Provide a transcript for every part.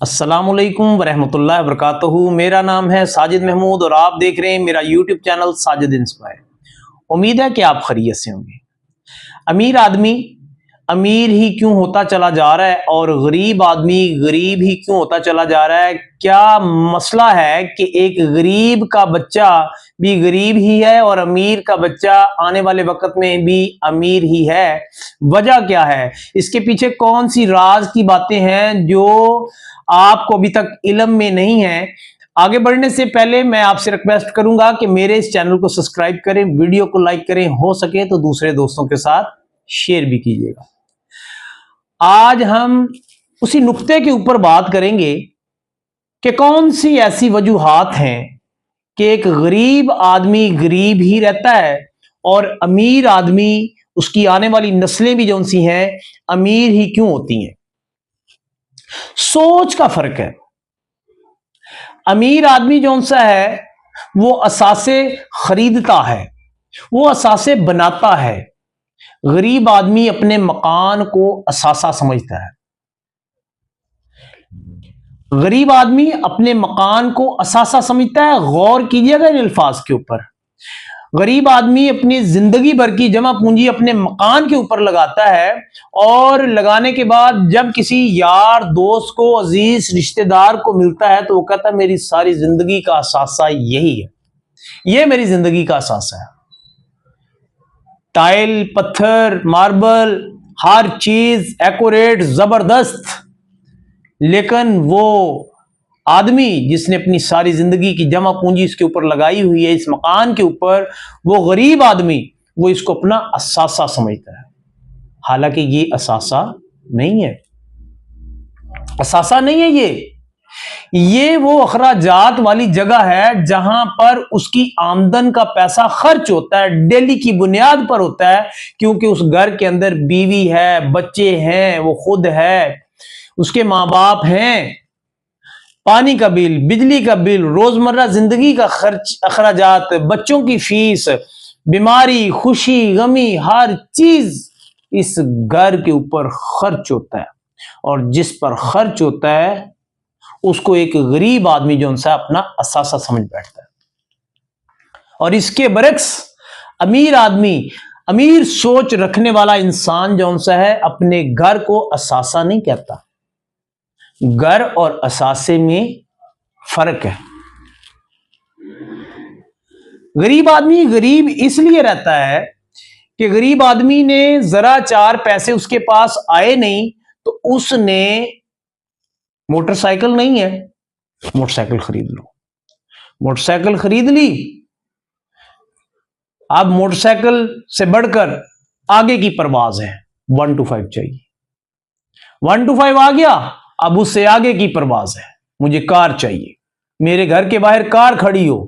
अस्सलामुअलैकुम वरहमतुल्लाहि वबरकातुहू। मेरा नाम है साजिद महमूद और आप देख रहे हैं मेरा यूट्यूब चैनल साजिद इंस्पायर। उम्मीद है कि आप खैरियत से होंगे। अमीर आदमी अमीर ही क्यों होता चला जा रहा है और गरीब आदमी गरीब ही क्यों होता चला जा रहा है? क्या मसला है कि एक गरीब का बच्चा भी गरीब ही है और अमीर का बच्चा आने वाले वक्त में भी अमीर ही है? वजह क्या है? इसके पीछे कौन सी राज की बातें हैं जो आपको अभी तक इल्म में नहीं है? आगे बढ़ने से पहले मैं आपसे रिक्वेस्ट करूंगा कि मेरे इस चैनल को सब्सक्राइब करें, वीडियो को लाइक करें, हो सके तो दूसरे दोस्तों के साथ शेयर भी कीजिएगा। आज हम उसी नुक्ते के ऊपर बात करेंगे कि कौन सी ऐसी वजूहात हैं कि एक गरीब आदमी गरीब ही रहता है और अमीर आदमी, उसकी आने वाली नस्लें भी जो सी हैं, अमीर ही क्यों होती हैं। सोच का फर्क है। अमीर आदमी जो सा है वो असासे खरीदता है, वो असासे बनाता है। गरीब आदमी अपने मकान को असासा समझता है। गरीब आदमी अपने मकान को असासा समझता है। गौर कीजिएगा इन अल्फाज के ऊपर। गरीब आदमी अपनी जिंदगी भर की जमा पूंजी अपने मकान के ऊपर लगाता है और लगाने के बाद जब किसी यार दोस्त को, अजीज रिश्तेदार को मिलता है तो वो कहता है मेरी सारी जिंदगी का असासा यही है, ये मेरी जिंदगी का असासा है। टाइल, पत्थर, मार्बल, हर चीज एक्यूरेट, जबरदस्त। लेकिन वो आदमी जिसने अपनी सारी जिंदगी की जमा पूंजी इसके ऊपर लगाई हुई है, इस मकान के ऊपर, वो गरीब आदमी वो इसको अपना असासा समझता है। हालांकि ये असासा नहीं है, असासा नहीं है। ये वो अखराजात वाली जगह है जहां पर उसकी आमदन का पैसा खर्च होता है, डेली की बुनियाद पर होता है, क्योंकि उस घर के अंदर बीवी है, बच्चे हैं, वो खुद है, उसके माँ बाप हैं। पानी का बिल, बिजली का बिल, रोजमर्रा जिंदगी का खर्च, अखराजात, बच्चों की फीस, बीमारी, खुशी, गमी, हर चीज इस घर के ऊपर खर्च होता है। और जिस पर खर्च होता है उसको एक गरीब आदमी जो उनसे अपना असासा समझ बैठता है। और इसके बरक्स अमीर आदमी, अमीर सोच रखने वाला इंसान जो उनसा है, अपने घर को असासा नहीं कहता। घर और असासे में फर्क है। गरीब आदमी गरीब इसलिए रहता है कि गरीब आदमी ने जरा चार पैसे उसके पास आए नहीं तो उसने, मोटरसाइकिल नहीं है, मोटरसाइकिल खरीद लो, मोटरसाइकिल खरीद ली। अब मोटरसाइकिल से बढ़कर आगे की परवाज है, 1 to 5 चाहिए। 1 to 5 आ गया, अब उससे आगे की परवाज है, मुझे कार चाहिए, मेरे घर के बाहर कार खड़ी हो,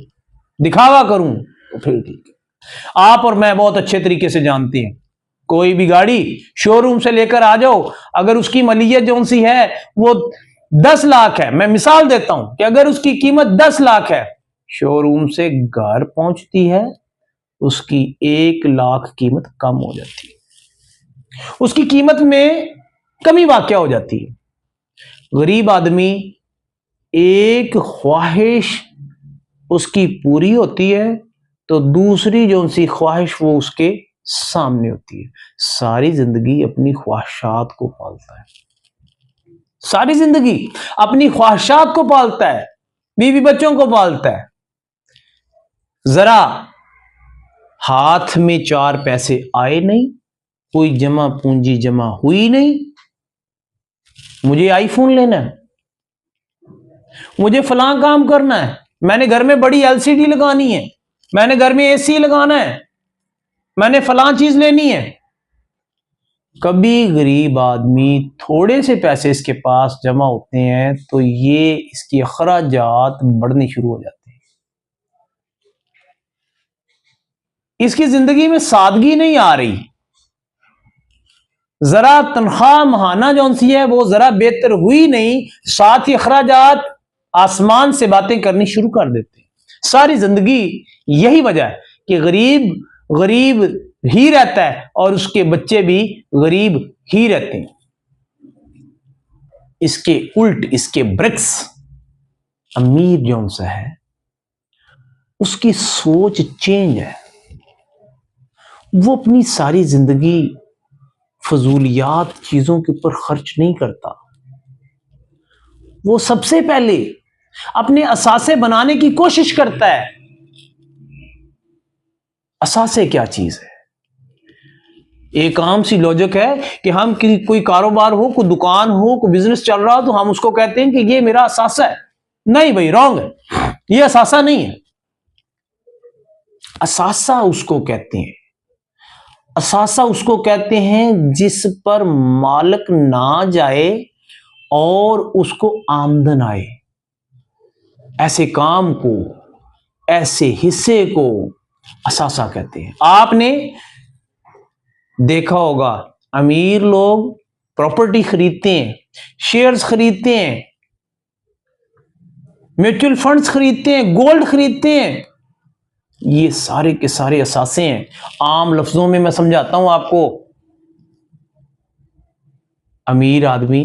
दिखावा करूं तो फिर ठीक है। आप और मैं बहुत अच्छे तरीके से जानते हैं, कोई भी गाड़ी शोरूम से लेकर आ जाओ, अगर उसकी मलियत जो सी है वो 10 लाख है, मैं मिसाल देता हूं कि अगर उसकी कीमत 10 लाख है, शोरूम से घर पहुंचती है उसकी 1 लाख कीमत कम हो जाती है, उसकी कीमत में कमी वाक़या हो जाती है। गरीब आदमी एक ख्वाहिश उसकी पूरी होती है तो दूसरी जो सी ख्वाहिश वो उसके सामने होती है। सारी जिंदगी अपनी ख्वाहिशात को पालता है, सारी जिंदगी अपनी ख्वाहिशात को पालता है, बीवी बच्चों को पालता है। जरा हाथ में 4 पैसे आए नहीं, कोई जमा पूंजी जमा हुई नहीं, मुझे आईफोन लेना है, मुझे फलां काम करना है, मैंने घर में बड़ी एलसीडी लगानी है, मैंने घर में एसी लगाना है, मैंने फलां चीज लेनी है। कभी गरीब आदमी थोड़े से पैसे इसके पास जमा होते हैं तो ये इसकी अखराजात बढ़ने शुरू हो जाते हैं। इसकी जिंदगी में सादगी नहीं आ रही। जरा तनख्वाह महाना जो सी है वो जरा बेहतर हुई नहीं, साथ ही अखराजात आसमान से बातें करनी शुरू कर देते हैं। सारी जिंदगी यही वजह है कि गरीब गरीब ही रहता है और उसके बच्चे भी गरीब ही रहते हैं। इसके उल्ट, इसके ब्रिक्स, अमीर जौन सा है उसकी सोच चेंज है। वो अपनी सारी जिंदगी फजूलियात चीजों के ऊपर खर्च नहीं करता। वो सबसे पहले अपने असासे बनाने की कोशिश करता है। असासे क्या चीज है? एक आम सी लॉजिक है कि हम कोई कारोबार हो, कोई दुकान हो, कोई बिजनेस चल रहा हो, तो हम उसको कहते हैं कि ये मेरा असासा है। नहीं भाई, रॉन्ग है, ये असासा नहीं है। असासा उसको कहते हैं, असासा उसको कहते हैं जिस पर मालिक ना जाए और उसको आमदन आए। ऐसे काम को, ऐसे हिस्से को असासा कहते हैं। आपने देखा होगा अमीर लोग प्रॉपर्टी खरीदते हैं, शेयर्स खरीदते हैं, म्यूचुअल फंड्स खरीदते हैं, गोल्ड खरीदते हैं। ये सारे के सारे असासे हैं। आम लफ्जों में मैं समझाता हूं आपको। अमीर आदमी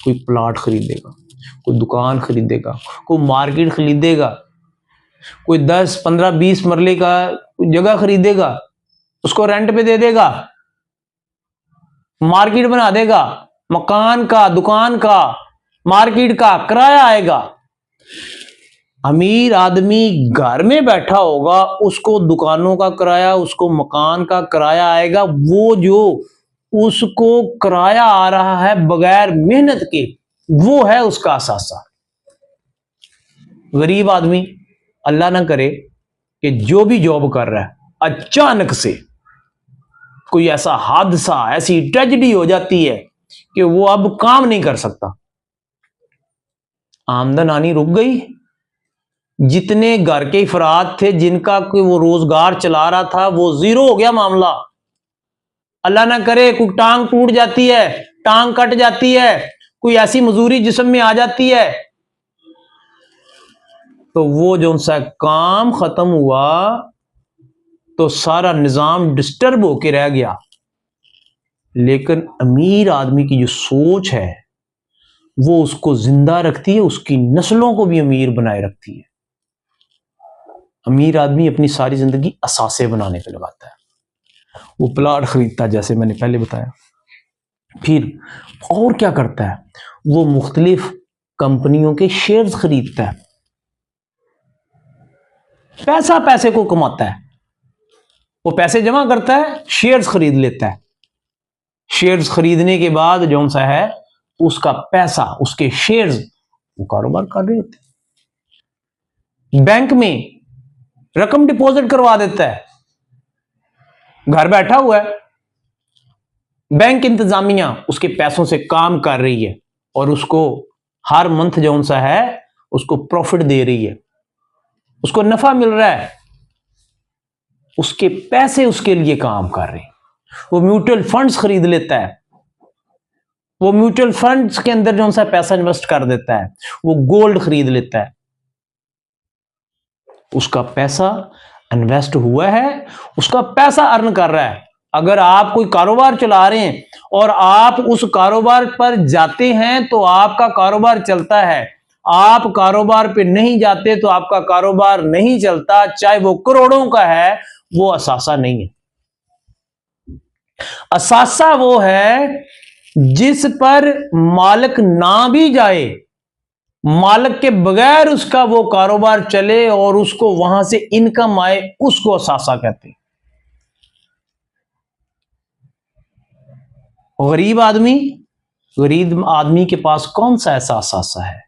कोई प्लॉट खरीदेगा, कोई दुकान खरीदेगा, कोई मार्केट खरीदेगा, कोई 10, 15, 20 मरले का जगह खरीदेगा, उसको रेंट पे दे देगा, मार्केट बना देगा, मकान का, दुकान का, मार्केट का किराया आएगा। अमीर आदमी घर में बैठा होगा, उसको दुकानों का किराया, उसको मकान का किराया आएगा। वो जो उसको किराया आ रहा है बगैर मेहनत के, वो है उसका असासा। गरीब आदमी, अल्लाह ना करे कि जो भी जॉब कर रहा है अचानक से कोई ऐसा हादसा, ऐसी ट्रेजेडी हो जाती है कि वो अब काम नहीं कर सकता, आमदन आनी रुक गई। जितने घर के अफराद थे जिनका कोई वो रोजगार चला रहा था, वो जीरो हो गया मामला। अल्लाह ना करे कोई टांग टूट जाती है, टांग कट जाती है, कोई ऐसी मजूरी जिस्म में आ जाती है, तो वो जो सा काम खत्म हुआ तो सारा निजाम डिस्टर्ब होके रह गया। लेकिन अमीर आदमी की जो सोच है वो उसको जिंदा रखती है, उसकी नस्लों को भी अमीर बनाए रखती है। अमीर आदमी अपनी सारी जिंदगी असासे बनाने पे लगाता है। वो प्लाट खरीदता है, जैसे मैंने पहले बताया। फिर और क्या करता है? वो मुख्तलिफ कंपनियों के शेयर्स खरीदता है, पैसा पैसे को कमाता है। वो पैसे जमा करता है, शेयर्स खरीद लेता है। शेयर्स खरीदने के बाद जो सा है उसका पैसा, उसके शेयर्स, वो कारोबार कर रहे होते हैं। बैंक में रकम डिपॉजिट करवा देता है, घर बैठा हुआ है, बैंक इंतजामिया उसके पैसों से काम कर रही है और उसको हर मंथ जो सा है उसको प्रॉफिट दे रही है, उसको नफा मिल रहा है, उसके पैसे उसके लिए काम कर रहे हैं। वो म्यूचुअल फंड्स खरीद लेता है, वो म्यूचुअल फंड्स के अंदर जो सा पैसा इन्वेस्ट कर देता है, वो गोल्ड खरीद लेता है। उसका पैसा इन्वेस्ट हुआ है, उसका पैसा अर्न कर रहा है। अगर आप कोई कारोबार चला रहे हैं और आप उस कारोबार पर जाते हैं तो आपका कारोबार चलता है, आप कारोबार पे नहीं जाते तो आपका कारोबार नहीं चलता, चाहे वो करोड़ों का है, वो असासा नहीं है। असासा वो है जिस पर मालिक ना भी जाए, मालिक के बगैर उसका वो कारोबार चले और उसको वहां से इनकम आए, उसको असासा कहते हैं। गरीब आदमी के पास कौन सा ऐसा असासा है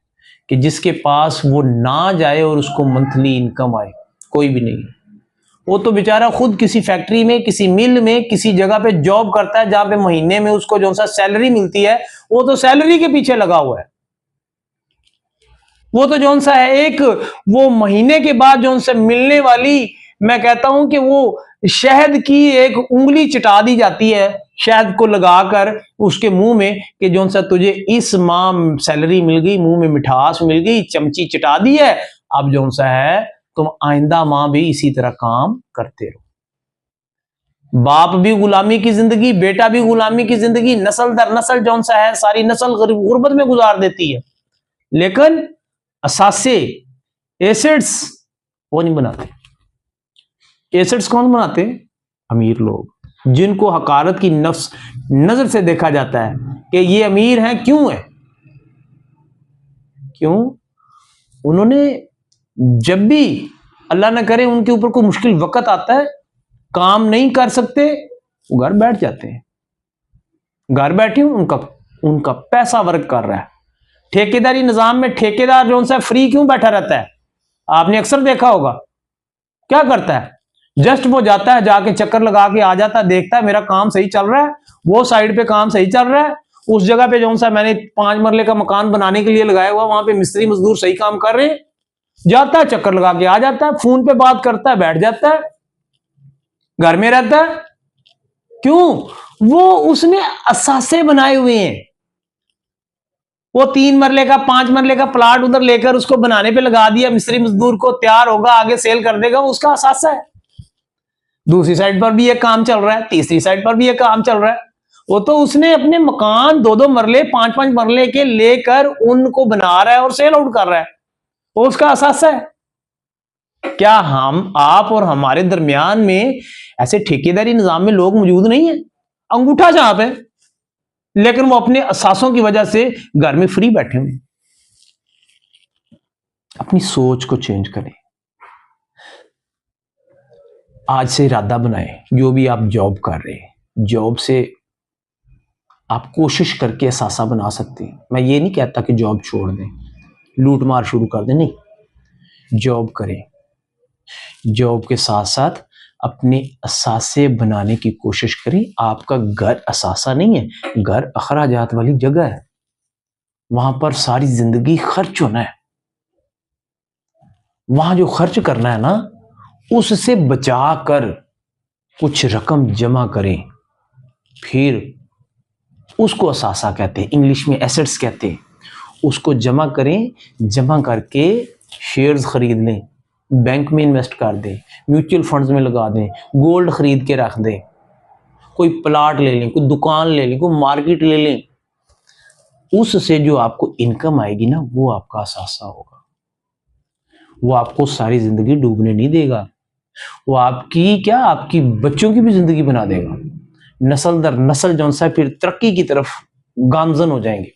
कि जिसके पास वो ना जाए और उसको मंथली इनकम आए? कोई भी नहीं। वो तो बेचारा खुद किसी फैक्ट्री में, किसी मिल में, किसी जगह पे जॉब करता है जहां पे महीने में उसको जो सा सैलरी मिलती है, वो तो सैलरी के पीछे लगा हुआ है। वो तो जो सा है एक वो महीने के बाद जो सा मिलने वाली, मैं कहता हूं कि वो शहद की एक उंगली चिटा दी जाती है, शहद को लगाकर उसके मुंह में कि जो सा तुझे इस माह सैलरी मिल गई, मुंह में मिठास मिल गई, चमची चिटा दी है, अब जो सा है तुम आइंदा माह भी इसी तरह काम करते रहो। बाप भी गुलामी की जिंदगी, बेटा भी गुलामी की जिंदगी, नस्ल दर नस्ल जौन सा है सारी नस्ल गुर्बत में गुजार देती है। लेकिन असासे एसेट्स वो नहीं बनाते। एसेट्स कौन बनाते? अमीर लोग, जिनको हकारत की नजर से देखा जाता है कि ये अमीर हैं। क्यों है? क्यों? उन्होंने जब भी अल्लाह न करे उनके ऊपर कोई मुश्किल वक्त आता है, काम नहीं कर सकते, वो घर बैठ जाते हैं। घर बैठे उनका पैसा वर्क कर रहा है। ठेकेदारी निजाम में ठेकेदार जो सा फ्री क्यों बैठा रहता है? आपने अक्सर देखा होगा क्या करता है? जस्ट वो जाता है, जाके चक्कर लगा के आ जाता है, देखता है मेरा काम सही चल रहा है, वो साइड पे काम सही चल रहा है, उस जगह पे जो सा मैंने 5 मरले का मकान बनाने के लिए लगाया हुआ वहां पे मिस्त्री मजदूर सही काम कर रहे हैं, जाता है चक्कर लगा के आ जाता है, फोन पे बात करता है, बैठ जाता है, घर में रहता है। क्यों? वो उसने असासे बनाए हुए हैं। वो 3 मरले का 5 मरले का प्लाट उधर लेकर उसको बनाने पे लगा दिया, मिस्त्री मजदूर को, तैयार होगा, आगे सेल कर देगा, वो उसका असासा है। दूसरी साइड पर भी ये काम चल रहा है, तीसरी साइड पर भी ये काम चल रहा है। वो तो उसने अपने मकान 2-2 मरले 5-5 मरले के लेकर उनको बना रहा है और सेल आउट कर रहा है, वो उसका असासा है। क्या हम, आप और हमारे दरमियान में ऐसे ठेकेदारी निजाम में लोग मौजूद नहीं है? अंगूठा छाप है, लेकिन वो अपने असासों की वजह से घर में फ्री बैठे हुए। अपनी सोच को चेंज करें। आज से इरादा बनाएं, जो भी आप जॉब कर रहे हैं, जॉब से आप कोशिश करके असासा बना सकते हैं। मैं ये नहीं कहता कि जॉब छोड़ दें, लूट मार शुरू कर दें, नहीं, जॉब करें, जॉब के साथ साथ अपने असासे बनाने की कोशिश करें। आपका घर असासा नहीं है, घर अखराजात वाली जगह है, वहां पर सारी जिंदगी खर्च होना है। वहां जो खर्च करना है ना, उससे बचा कर कुछ रकम जमा करें, फिर उसको असासा कहते हैं, इंग्लिश में एसेट्स कहते हैं। उसको जमा करें, जमा करके शेयर्स खरीद लें, बैंक में इन्वेस्ट कर दें, म्यूचुअल फंड्स में लगा दें, गोल्ड खरीद के रख दें, कोई प्लाट ले लें, कोई दुकान ले लें, कोई मार्केट ले लें। उससे जो आपको इनकम आएगी ना, वो आपका असासा होगा। वो आपको सारी जिंदगी डूबने नहीं देगा, वो आपकी क्या, आपकी बच्चों की भी जिंदगी बना देगा। नस्ल दर नस्ल जो सा फिर तरक्की की तरफ गामजन हो जाएंगे।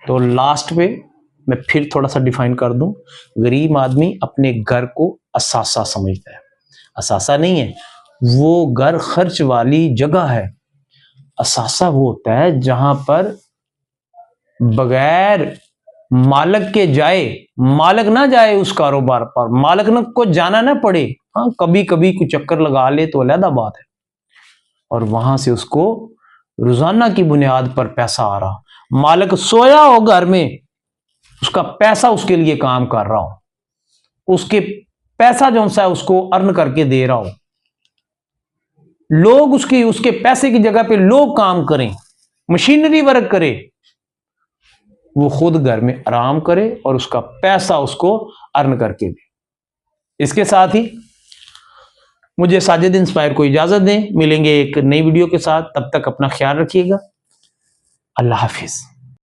तो लास्ट पे मैं फिर थोड़ा सा डिफाइन कर दूं, गरीब आदमी अपने घर को असासा समझता है। असासा नहीं है, वो घर खर्च वाली जगह है। असासा वो होता है जहां पर बगैर मालिक के जाए, मालिक ना जाए उस कारोबार पर, मालिक न को जाना ना पड़े। हाँ, कभी कभी कुछ चक्कर लगा ले तो अलग बात है, और वहां से उसको रोजाना की बुनियाद पर पैसा आ रहा, मालिक सोया हो घर में, उसका पैसा उसके लिए काम कर रहा हो, उसके पैसा जो सा है उसको अर्न करके दे रहा हो, लोग उसके पैसे की जगह पे लोग काम करें, मशीनरी वर्क करे, वो खुद घर में आराम करे और उसका पैसा उसको अर्न करके दे। इसके साथ ही मुझे साजिद इंस्पायर को इजाजत दें, मिलेंगे एक नई वीडियो के साथ, तब तक अपना ख्याल रखिएगा। अल्लाह हाफिज।